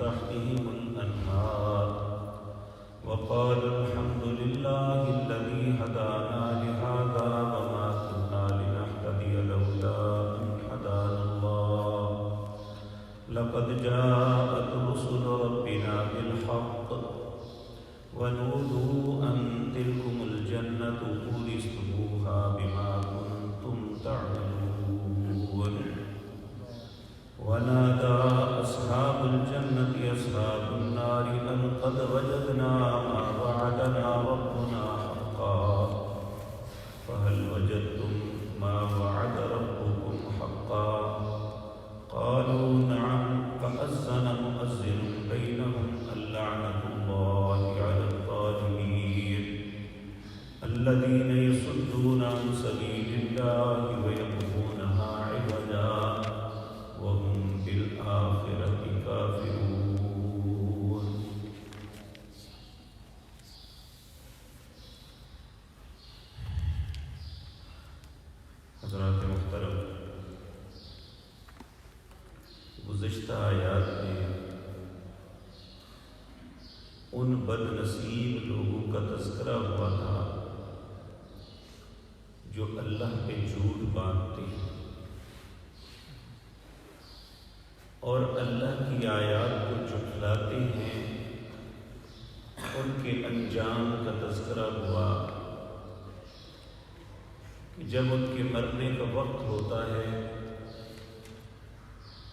تحتهم الأنهار وقالوا الحمد لله الذي هدانا لهذا وما كنا لنهتدي لولا أن هدانا الله لقد جاءت رسل ربنا بالحق ونودوا أن تلكم الجنة أورثتموها بما كنتم تعملون ونادى أصحاب الجنة أصحاب النار أن قد وجدنا ما وعدنا ربنا حقا فهل وجدتم ما وعد ربكم حقا قالوا نعم فأذن مؤذن بينهم اللعنة الله على الظالمين الذين يصدون عن سبيل الله ويبغونها عوجا وهم بالآخرة كافرون. حضرات محترم، گزشتہ آیات میں ان بد نصیب لوگوں کا تذکرہ ہوا تھا جو اللہ پہ جھوٹ باندھتے ہیں اور اللہ کی آیات کو جھٹلاتے ہیں. ان کے انجام کا تذکرہ ہوا کہ جب ان کے مرنے کا وقت ہوتا ہے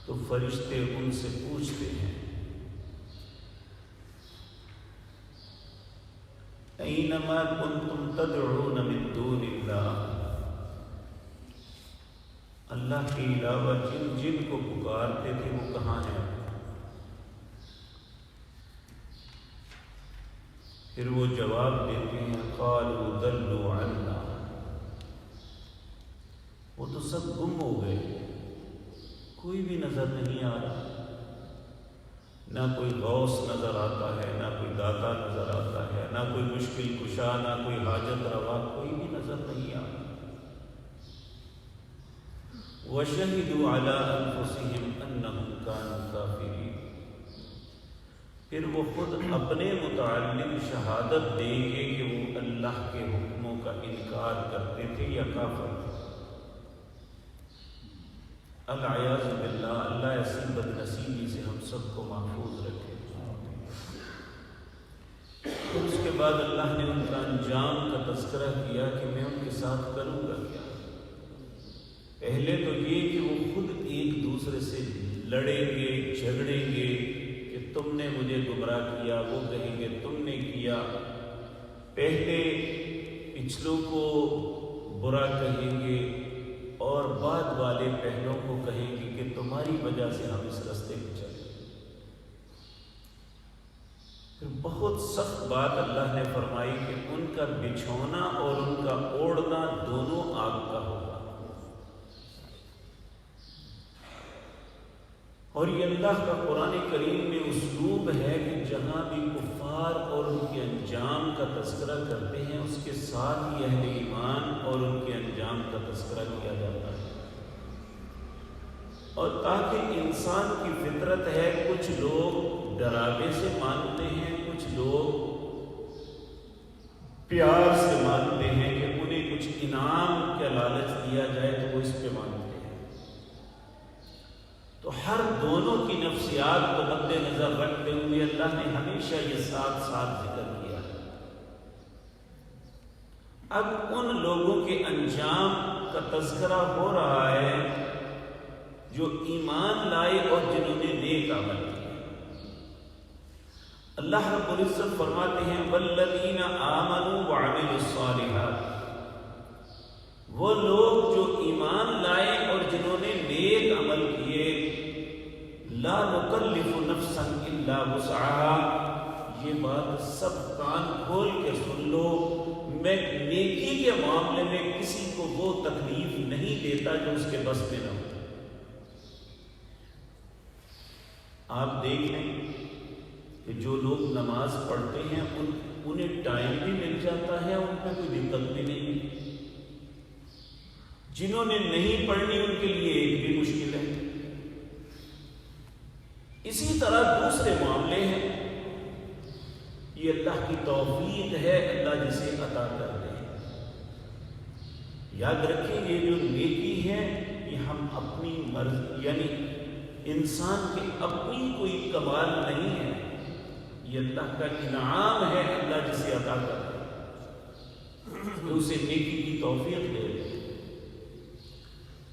تو فرشتے ان سے پوچھتے ہیں اینما کنتم تدعون من دون اللہ، اللہ کے علاوہ جن جن کو پکارتے تھے وہ کہاں ہیں؟ پھر وہ جواب دیتے ہیں قالوا ضلوا عنا، وہ تو سب گم ہو گئے، کوئی بھی نظر نہیں آ رہا، نہ کوئی غوث نظر آتا ہے، نہ کوئی داتا نظر آتا ہے، نہ کوئی مشکل کشا، نہ کوئی حاجت روا، کوئی بھی نظر نہیں آ رہا. وَشَهِدُوا عَلَىٰ أَنفُسِهِمْ أَنَّهُمْ كَانُوا كَافِرِينَ، پھر وہ خود اپنے متعلق شہادت دیں گے کہ وہ اللہ کے حکموں کا انکار کرتے تھے یا کافر تھے. العیاذ باللہ، اللہ ایسی بدنصیبی سے ہم سب کو محفوظ رکھے. پھر اس کے بعد اللہ نے ان کا انجام کا تذکرہ کیا کہ میں ان کے ساتھ کروں گا کیا. پہلے تو یہ کہ وہ خود ایک دوسرے سے لڑیں گے، جھگڑیں گے کہ تم نے مجھے گمراہ کیا، وہ کہیں گے تم نے کیا. پہلے پچھلوں کو برا کہیں گے اور بعد والے پہلوں کو کہیں گے کہ تمہاری وجہ سے ہم اس راستے پہ چلے. پھر بہت سخت بات اللہ نے فرمائی کہ ان کا بچھونا اور ان کا اوڑھنا دونوں آگ کا ہوگا. اور یہ اللہ کا قرآن کریم میں اسلوب ہے کہ جہاں بھی کفار اور ان کے انجام کا تذکرہ کرتے ہیں اس کے ساتھ ہی اہل ایمان اور ان کے انجام کا تذکرہ کیا جاتا ہے. اور تاکہ انسان کی فطرت ہے، کچھ لوگ ڈراوے سے مانتے ہیں، کچھ لوگ پیار سے مانتے ہیں کہ انہیں کچھ انعام کا لالچ دیا جائے تو وہ اس پہ مانتے ہیں. تو ہر دونوں کی نفسیات کو مد نظر رکھتے ہوئے اللہ نے ہمیشہ یہ ساتھ ساتھ ذکر کیا. اب ان لوگوں کے انجام کا تذکرہ ہو رہا ہے جو ایمان لائے اور جنہوں نے نیک عمل کیا. اللہ رب العزت فرماتے ہیں والذین آمنوا وعملوا الصالحات، وہ لوگ جو ایمان لائے اور جنہوں نے نیک عمل کیے. لا نکلف نفسا الا وسعها، یہ بات سب کان کھول کے سن لو، میں نیکی کے معاملے میں کسی کو وہ تکلیف نہیں دیتا جو اس کے بس میں نہ ہو. آپ دیکھ لیں کہ جو لوگ نماز پڑھتے ہیں انہیں ٹائم بھی مل جاتا ہے، ان پہ کوئی دقت بھی نہیں ہے. جنہوں نے نہیں پڑھنی ان کے لیے ایک بھی مشکل ہے. اسی طرح دوسرے معاملے ہیں، یہ اللہ کی توفیق ہے، اللہ جسے عطا کر دے۔ یاد رکھیں یہ جو نیکی ہے یہ ہم اپنی مرضی، یعنی انسان کے اپنی کوئی کمال نہیں ہے، یہ اللہ کا انعام ہے، اللہ جسے عطا کر دے تو اسے نیکی کی توفیق دے۔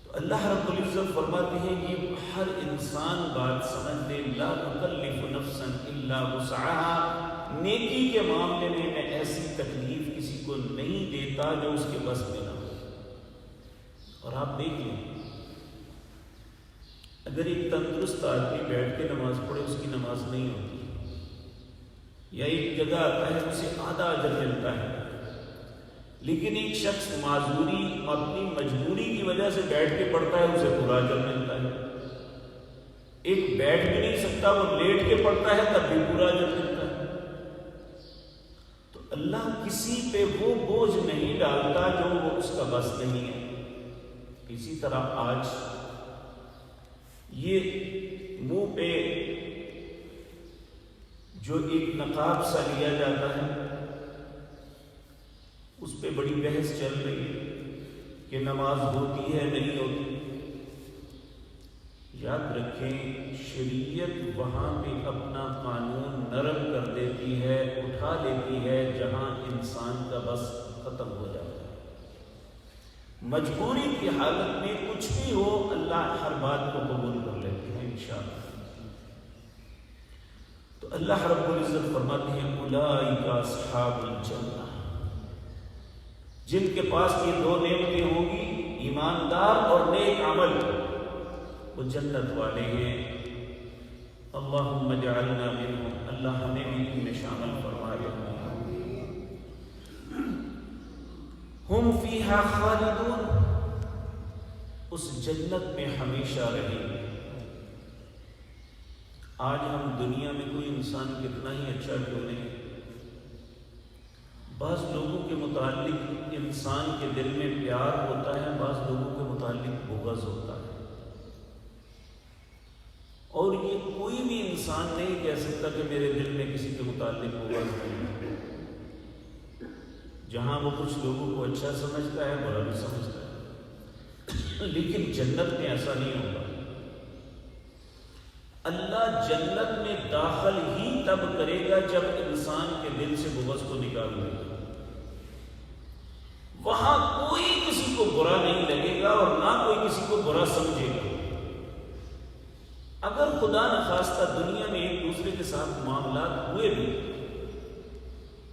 تو اللہ رب العزت فرماتے ہیں یہ ہر انسان بات سمجھ لے، لا نکلف نفسا الا وسعها، نیکی کے معاملے میں میں ایسی تکلیف کسی کو نہیں دیتا جو اس کے بس میں نہ ہو۔ اور آپ دیکھ لیں اگر ایک تندرست آدمی بیٹھ کے نماز پڑھے اس کی نماز نہیں ہوتی، یا ایک جگہ آتا ہے اسے آدھا اجر ملتا ہے، لیکن ایک شخص معذوری اپنی مجبوری کی وجہ سے بیٹھ کے پڑھتا ہے اسے پورا اجر ملتا ہے۔ ایک بیٹھ بھی نہیں سکتا وہ لیٹ کے پڑھتا ہے تب بھی پورا اجر ملتا ہے۔ تو اللہ کسی پہ وہ بوجھ نہیں ڈالتا جو وہ اس کا بس نہیں ہے۔ اسی طرح آج یہ منہ پہ جو ایک نقاب سا لیا جاتا ہے اس پہ بڑی بحث چل رہی ہے کہ نماز ہوتی ہے نہیں ہوتی۔ یاد رکھیں شریعت وہاں پہ اپنا قانون نرم کر دیتی ہے، اٹھا لیتی ہے جہاں انسان کا بس ختم ہو جاتا ہے۔ مجبوری کی حالت میں کچھ بھی ہو اللہ ہر بات کو قبول کر لیتے ہیں انشاءاللہ۔ تو اللہ رب العزت فرماتے ہیں اولئک اصحاب الجنہ، جن کے پاس یہ دو نعمتیں ہوں گی، ایماندار اور نیک عمل، وہ جنت والے ہیں۔ اللہم اجعلنا منہم، اللہ ہمیں بھی ان میں شامل فرمائے۔ ہم فیہا خالدون، اس جنت میں ہمیشہ رہیں گے۔ آج ہم دنیا میں کوئی انسان کتنا ہی اچھا کیوں نہیں، بعض لوگوں کے متعلق انسان کے دل میں پیار ہوتا ہے، بعض لوگوں کے متعلق بغض ہوتا ہے، اور یہ کوئی بھی انسان نہیں کہہ سکتا کہ میرے دل میں کسی کے متعلق بغض نہیں ہے۔ جہاں وہ کچھ لوگوں کو اچھا سمجھتا ہے برا بھی سمجھتا ہے، لیکن جنت میں ایسا نہیں ہوگا۔ اللہ جنت میں داخل ہی تب کرے گا جب انسان کے دل سے بغض کو نکال دے گا۔ وہاں کوئی کسی کو برا نہیں لگے گا اور نہ کوئی کسی کو برا سمجھے گا۔ اگر خدا نخواستہ دنیا میں ایک دوسرے کے ساتھ معاملات ہوئے بھی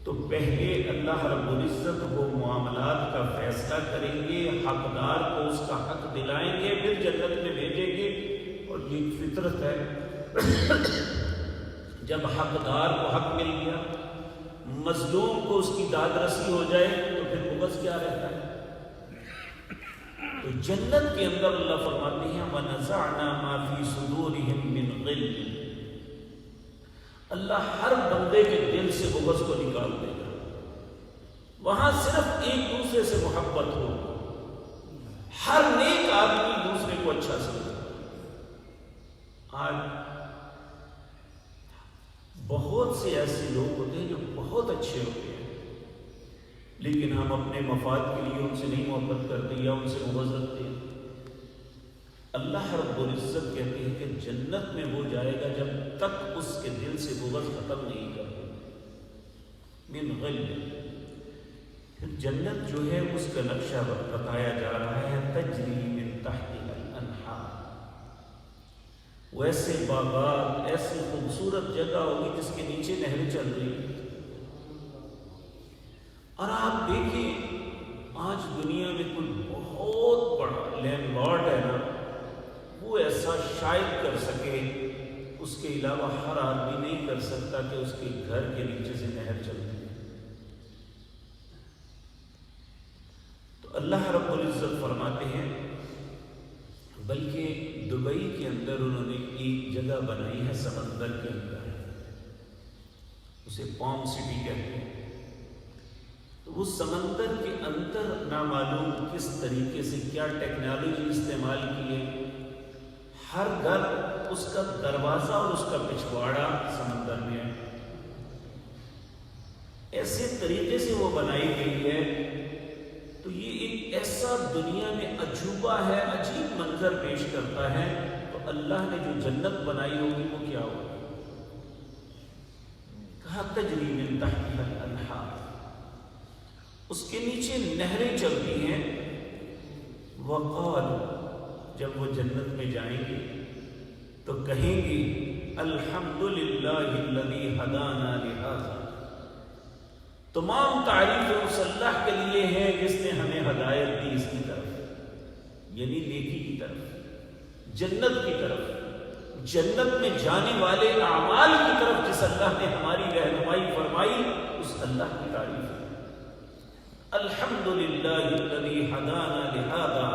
تو پہلے اللہ رب العزت وہ معاملات کا فیصلہ کریں گے، حقدار کو اس کا حق دلائیں گے، پھر جنت میں بھیجیں گے۔ اور یہ فطرت ہے، جب حقدار کو حق مل گیا، مظلوم کو اس کی داد رسی ہو جائے تو پھر بغض کیا رہتا ہے۔ تو جنت کے اندر اللہ فرماتے ہیں وَنَزَعْنَا مَا فِي صُدُورِهِم مِّن غِلٍّ، اللہ ہر بندے کے دل سے بغض کو نکال دے گا۔ وہاں صرف ایک دوسرے سے محبت ہو، ہر نیک آدمی دوسرے کو اچھا سمجھے۔ آج بہت سے ایسے لوگ ہوتے ہیں جو بہت اچھے ہوتے ہیں، لیکن ہم اپنے مفاد کے لیے ان سے نہیں محبت کرتے یا ان سے بغض رکھتے ہیں۔ اللہ رب العزت کہتے ہیں کہ جنت میں وہ جائے گا جب تک اس کے دل سے بغض ختم نہیں کرتے۔ من غل، پھر جنت جو ہے اس کا نقشہ بتایا جا رہا ہے، تجری من تحتها الانہار، ویسے باغات، ایسی خوبصورت جگہ ہوگی جس کے نیچے نہریں چل رہی ہیں۔ اور آپ دیکھیں آج دنیا میں کوئی بہت بڑا لینڈ لارڈ ہے نا، وہ ایسا شاید کر سکے، اس کے علاوہ ہر آدمی نہیں کر سکتا کہ اس کے گھر کے نیچے سے نہر چلتی ہے۔ تو اللہ رب العزت فرماتے ہیں بلکہ دبئی کے اندر انہوں نے ایک جگہ بنائی ہے سمندر کے اندر، اسے پام سٹی کہتے ہیں۔ تو وہ سمندر کے اندر نامعلوم کس طریقے سے کیا ٹیکنالوجی استعمال کی ہے، ہر گھر اس کا دروازہ اور اس کا پچھواڑا سمندر میں ہے. ایسے طریقے سے وہ بنائی گئی ہے. تو یہ ایک ایسا دنیا میں عجوبہ ہے، عجیب منظر پیش کرتا ہے. تو اللہ نے جو جنت بنائی ہوگی وہ کیا ہوگی؟ کہا تجری من تحتها الانہار، اس کے نیچے نہریں چلتی ہیں. وقال، جب وہ جنت میں جائیں گے تو کہیں گے الحمدللہ الذی ہدانا لہذا، تمام تعریفیں اس اللہ کے لیے ہیں جس نے ہمیں ہدایت دی اس کی طرف، یعنی نیکی کی طرف، جنت کی طرف، جنت میں جانے والے اعمال کی طرف جس اللہ نے ہماری رہنمائی فرمائی، اس اللہ کی تعریف ہے. الحمدللہ الذی ہدانا لہذا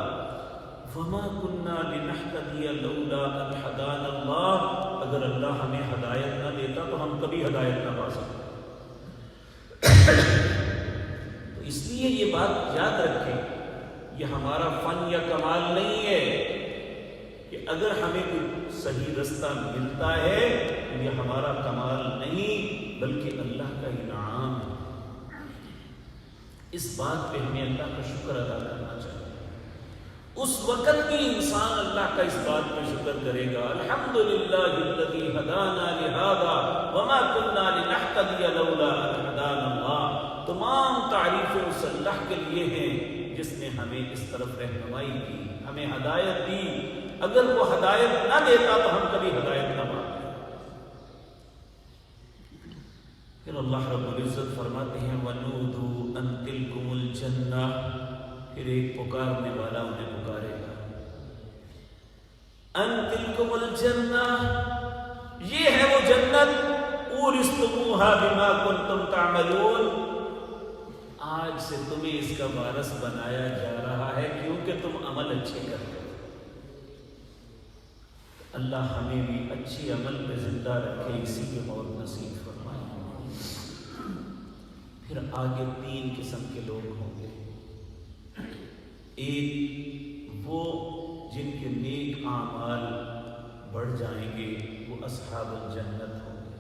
وما كنا لنهتدي لولا ان هدانا اللہ، اگر اللہ ہمیں ہدایت نہ دیتا تو ہم کبھی ہدایت نہ پا سکتے. تو اس لیے یہ بات یاد رکھیں، یہ ہمارا فن یا کمال نہیں ہے کہ اگر ہمیں کوئی صحیح رستہ ملتا ہے تو یہ ہمارا کمال نہیں بلکہ اللہ کا انعام ہے. اس بات پہ ہمیں اللہ کا شکر ادا کرنا چاہیے. اس وقت بھی انسان اللہ کا اس بات پہ شکر کرے گا، الحمدللہ الذی ہدانا لہذا وما كنا لنهتدی لولا ان ہدانا اللہ. تمام تعریفیں اس اللہ کے لیے ہیں جس نے ہمیں اس طرف رہنمائی کی، ہمیں ہدایت دی. اگر وہ ہدایت نہ دیتا تو ہم کبھی ہدایت نہ پاتے. پھر اللہ رب العزت فرماتے ہیں وَنُودُوا أَن تِلْكُمُ الْجَنَّةُ، پھر ایک پکارنے والا انہیں پکارے گا، ان تلکم الجنہ، یہ ہے وہ جنت، اورثتموہا بما کنتم تعملون، آج سے تمہیں اس کا وارث بنایا جا رہا ہے کیونکہ تم عمل اچھے کرتے ہو. اللہ ہمیں بھی اچھی عمل پہ زندہ رکھے، اسی کے موت نصیب فرمائے. پھر آگے 3 قسم کے لوگ ہوں گے. ایک وہ جن کے نیک اعمال بڑھ جائیں گے، وہ اصحاب الجنت ہوں گے.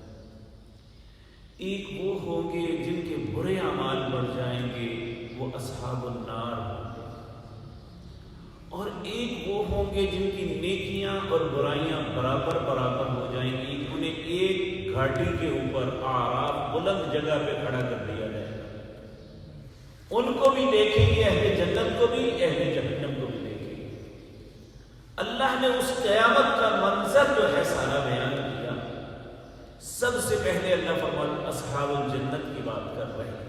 ایک وہ ہوں گے جن کے برے اعمال بڑھ جائیں گے، وہ اصحاب النار ہوں گے. اور ایک وہ ہوں گے جن کی نیکیاں اور برائیاں برابر برابر ہو جائیں گی. انہیں ایک گھاٹی کے اوپر اعراف بلند جگہ پہ کھڑا کر دیا جائے گا. ان کو بھی دیکھیں گے، اہل جنت کو بھی، اہل جہنم کو بھی دیکھیں گے. اللہ نے اس قیامت کا منظر جو ہے سارا بیان کیا. سب سے پہلے اللہ فرماتا اصحاب الجنت کی بات کر رہے ہیں.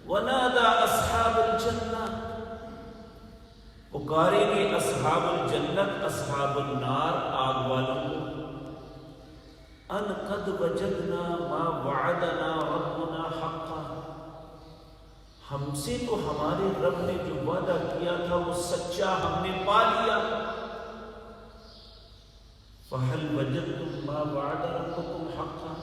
وَنَادَى أَصْحَابُ الْجَنَّةِ، پکاریں گے اصحاب الجنت اصحاب النار آگ والوں کو، ان قد وجدنا ما وعدنا ربنا حقا، ہم سے تو ہمارے رب نے جو وعدہ کیا تھا وہ سچا ہم نے پا لیا. فَهَلْ وَجَدْتُمْ مَا وَعَدَ رَبُّكُمْ حَقًّا،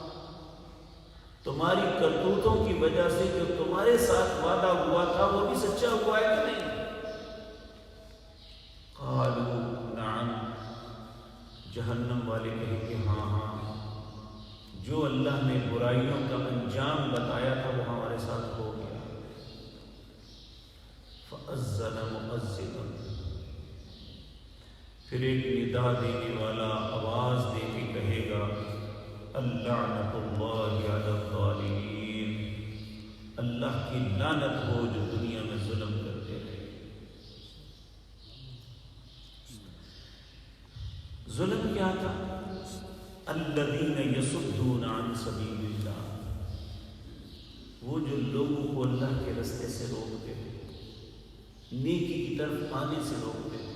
تمہاری کرتوتوں کی وجہ سے جو تمہارے ساتھ وعدہ ہوا تھا وہ بھی سچا ہوا ہے کہ نہیں؟ قالوا نعم، جہنم والے کہیں گے ہاں ہاں، جو اللہ نے برائیوں کا انجام بتایا تھا وہ ہمارے ساتھ ہو گیا. فَأَذَّنَ مُؤَذِّنٌ، پھر ایک ندا دینے والا آواز دے کے کہے گا اللعنۃ اللہ علی الظالمین، اللہ کی لعنت ہو جو دنیا میں ظلم کرتے رہے. ظلم کیا تھا؟ الذین یصدون عن سبیل اللہ، وہ جو لوگوں کو اللہ کے رستے سے روکتے تھے، نیکی کی طرف آنے سے روکتے تھے.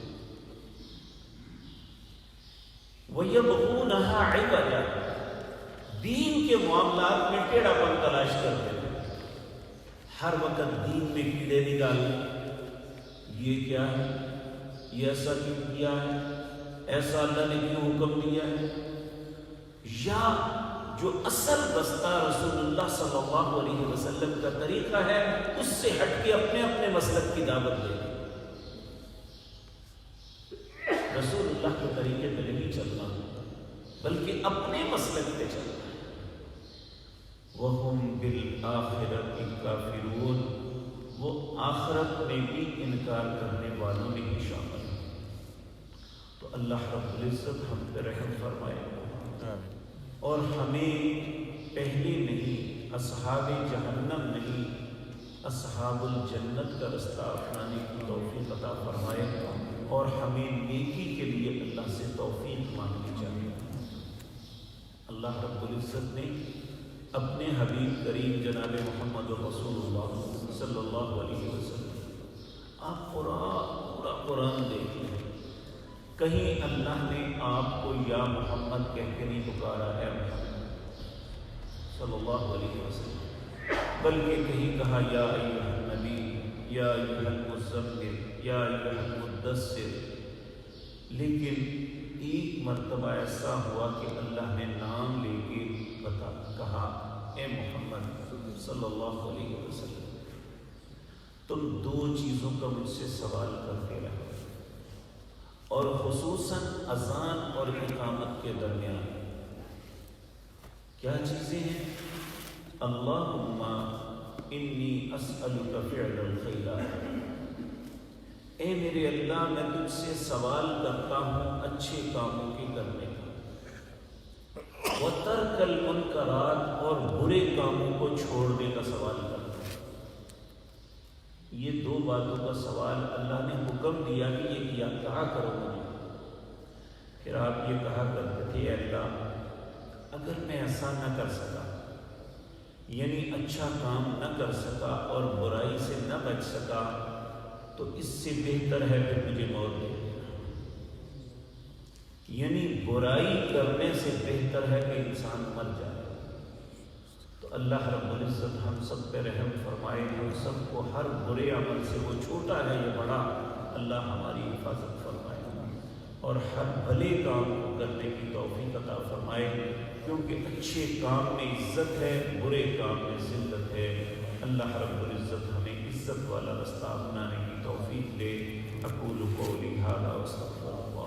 وَيَبْغُونَهَا عِوَجًا، دین کے معاملات میں ٹیڑھا پن تلاش کرتے تھے. ہر وقت دین میں کیڑے نکالتے، یہ کیا ہے، یہ ایسا کیوں کیا ہے، ایسا اللہ نے کیوں حکم دیا ہے. یا جو اصل رستہ رسول اللہ صلی اللہ علیہ وسلم کا طریقہ ہے اس سے ہٹ کے اپنے اپنے مسلک کی دعوت دے. رسول اللہ کے طریقے پہ نہیں بلکہ اپنے مسلک پہ چلنا ہے۔ وَهُمْ بِالْآخِرَةِ كَافِرُونَ، وہ آخرت میں بھی انکار کرنے والوں میں ہی شامل ہیں۔ تو اللہ رب العزت ہم پہ رحم فرمائے اور ہمیں پہلے نہیں، اصحاب جہنم نہیں، اصحاب الجنت کا رستہ اپنانے کی توفیق عطا فرمائے، اور ہمیں نیکی کے لیے اللہ سے توفیق مانگنی چاہیے۔ اللہ رب العزت نے اپنے حبیب کریم جناب محمد رسول اللہ صلی اللہ علیہ وسلم، آپ پورا قرآن دیکھ لیں، کہیں اللہ نے آپ کو یا محمد کہہ کے نہیں پکارا ہے محمد صلی اللہ علیہ وسلم، بلکہ کہیں کہا یا ایھا النبی، یا ایھا المزمل، یا ایھا المدثر۔ لیکن ایک مرتبہ ایسا ہوا کہ اللہ نے نام لے کے کہا اے محمد صلی اللہ علیہ وسلم، تم دو چیزوں کا مجھ سے سوال کرتے رہو، اور خصوصاً اذان اور اقامت کے درمیان۔ کیا چیزیں ہیں؟ اللہم انی اسألک فعل الخیرات، اے میرے اللہ میں تجھ سے سوال کرتا ہوں اچھے کاموں کے کرنے کا، وَتَرْكَ الْمُنْكَرَاتِ، اور برے کاموں کو چھوڑنے کا سوال کرتا ہوں۔ یہ دو باتوں کا سوال اللہ نے حکم دیا کہ یہ کیا کہا کرو مجھے۔ پھر آپ یہ کہا کرتے تھے اے اللہ اگر میں ایسا نہ کر سکا، یعنی اچھا کام نہ کر سکا اور برائی سے نہ بچ سکا، تو اس سے بہتر ہے پھر مجھے موت دے دینا۔ یعنی برائی کرنے سے بہتر ہے کہ انسان مر جائے۔ تو اللہ رب العزت ہم سب پہ رحم فرمائے، ہم سب کو ہر برے عمل سے، وہ چھوٹا ہے یا بڑا، اللہ ہماری حفاظت فرمائے، اور ہر بھلے کام کو کرنے کی توفیق عطا فرمائے، کیونکہ اچھے کام میں عزت ہے، برے کام میں ذلت ہے۔ اللہ رب العزت ہمیں عزت والا رستہ اپنانے کی توفیق دے۔ اقول قولی ھذا واستغفر اللہ۔